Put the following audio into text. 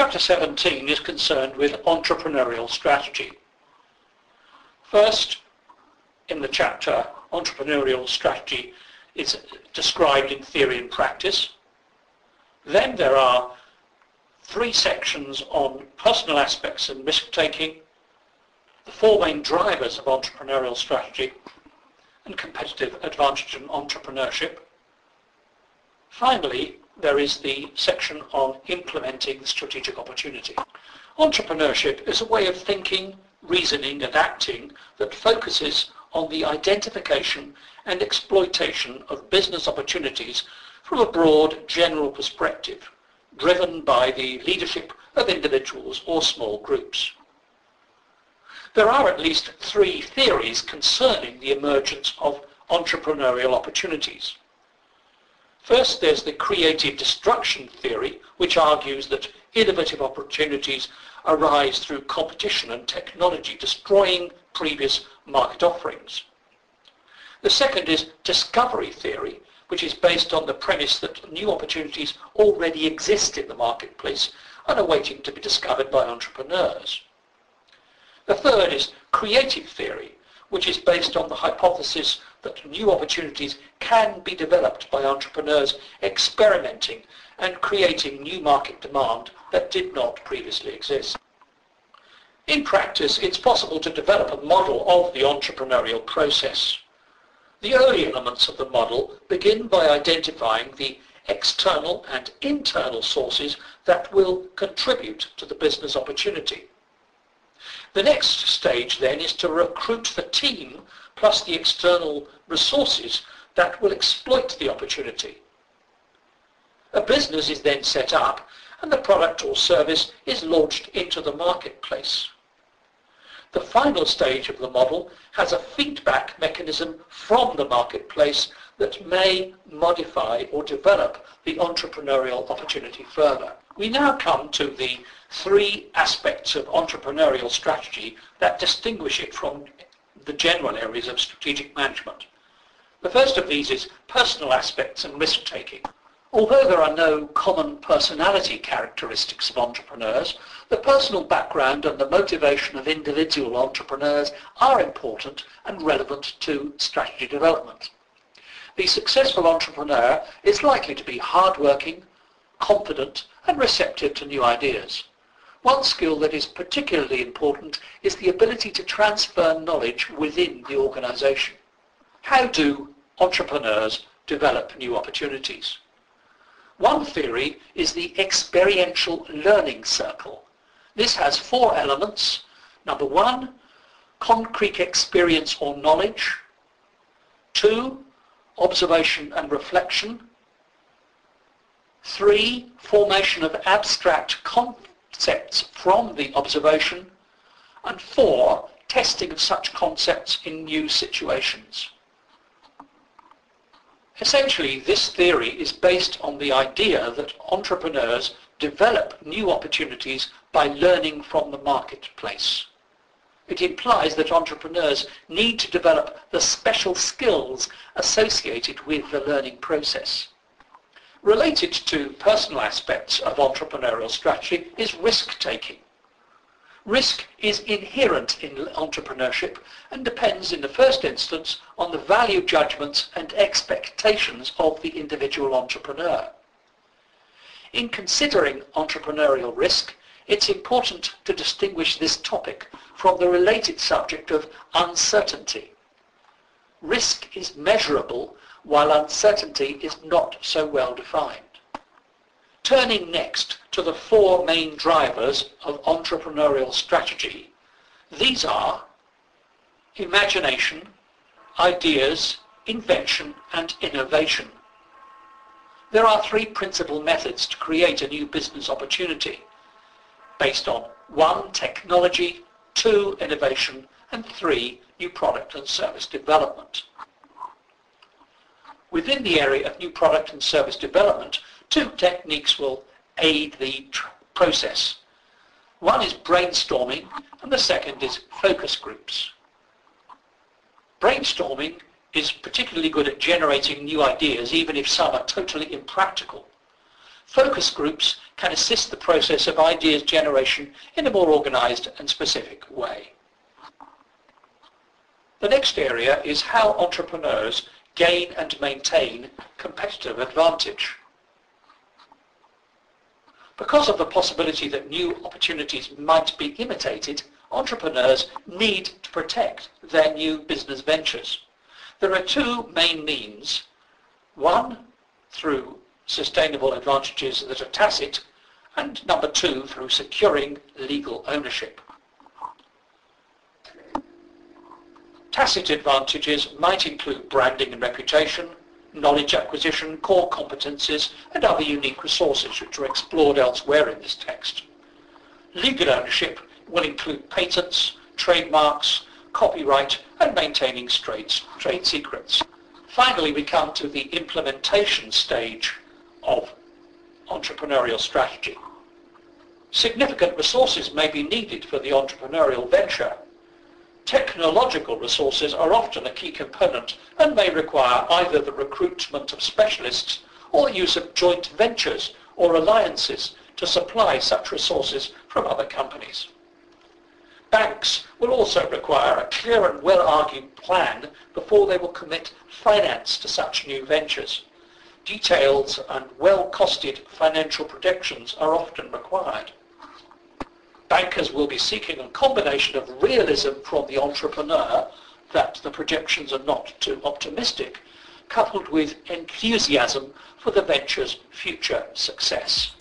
Chapter 17 is concerned with entrepreneurial strategy. First, in the chapter, entrepreneurial strategy is described in theory and practice. Then there are 3 sections on personal aspects and risk-taking, the 4 main drivers of entrepreneurial strategy, and competitive advantage in entrepreneurship. Finally, there is the section on implementing strategic opportunity. Entrepreneurship is a way of thinking, reasoning and acting that focuses on the identification and exploitation of business opportunities from a broad general perspective, driven by the leadership of individuals or small groups. There are at least 3 theories concerning the emergence of entrepreneurial opportunities. First, there's the creative destruction theory, which argues that innovative opportunities arise through competition and technology, destroying previous market offerings. The second is discovery theory, which is based on the premise that new opportunities already exist in the marketplace and are waiting to be discovered by entrepreneurs. The third is creative theory, which is based on the hypothesis that new opportunities can be developed by entrepreneurs experimenting and creating new market demand that did not previously exist. In practice, it's possible to develop a model of the entrepreneurial process. The early elements of the model begin by identifying the external and internal sources that will contribute to the business opportunity. The next stage then is to recruit the team plus the external resources that will exploit the opportunity. A business is then set up and the product or service is launched into the marketplace. The final stage of the model has a feedback mechanism from the marketplace that may modify or develop the entrepreneurial opportunity further. We now come to the 3 aspects of entrepreneurial strategy that distinguish it from the general areas of strategic management. The first of these is personal aspects and risk-taking. Although there are no common personality characteristics of entrepreneurs, the personal background and the motivation of individual entrepreneurs are important and relevant to strategy development. The successful entrepreneur is likely to be hard-working, confident and receptive to new ideas. One skill that is particularly important is the ability to transfer knowledge within the organisation. How do entrepreneurs develop new opportunities? One theory is the experiential learning circle. This has 4 elements. Number 1, concrete experience or knowledge. 2, observation and reflection. 3, formation of abstract concepts from the observation. And 4, testing of such concepts in new situations. Essentially, this theory is based on the idea that entrepreneurs develop new opportunities by learning from the marketplace. It implies that entrepreneurs need to develop the special skills associated with the learning process. Related to personal aspects of entrepreneurial strategy is risk-taking. Risk is inherent in entrepreneurship and depends in the first instance on the value judgments and expectations of the individual entrepreneur. In considering entrepreneurial risk, it's important to distinguish this topic from the related subject of uncertainty. Risk is measurable while uncertainty is not so well defined. Turning next to the 4 main drivers of entrepreneurial strategy, these are imagination, ideas, invention and innovation. There are 3 principal methods to create a new business opportunity, based on 1, technology, 2, innovation and 3, new product and service development. Within the area of new product and service development, 2 techniques will aid the process. One is brainstorming and the second is focus groups. Brainstorming is particularly good at generating new ideas even if some are totally impractical. Focus groups can assist the process of ideas generation in a more organised and specific way. The next area is how entrepreneurs gain and maintain competitive advantage. Because of the possibility that new opportunities might be imitated, entrepreneurs need to protect their new business ventures. There are two main means. One, through sustainable advantages that are tacit, and number two, through securing legal ownership. Tacit advantages might include branding and reputation, knowledge acquisition, core competencies, and other unique resources which are explored elsewhere in this text. Legal ownership will include patents, trademarks, copyright, and maintaining trade secrets. Finally, we come to the implementation stage of entrepreneurial strategy. Significant resources may be needed for the entrepreneurial venture. Technological resources are often a key component and may require either the recruitment of specialists or the use of joint ventures or alliances to supply such resources from other companies. Banks will also require a clear and well-argued plan before they will commit finance to such new ventures. Detailed and well-costed financial projections are often required. Bankers will be seeking a combination of realism from the entrepreneur, that the projections are not too optimistic, coupled with enthusiasm for the venture's future success.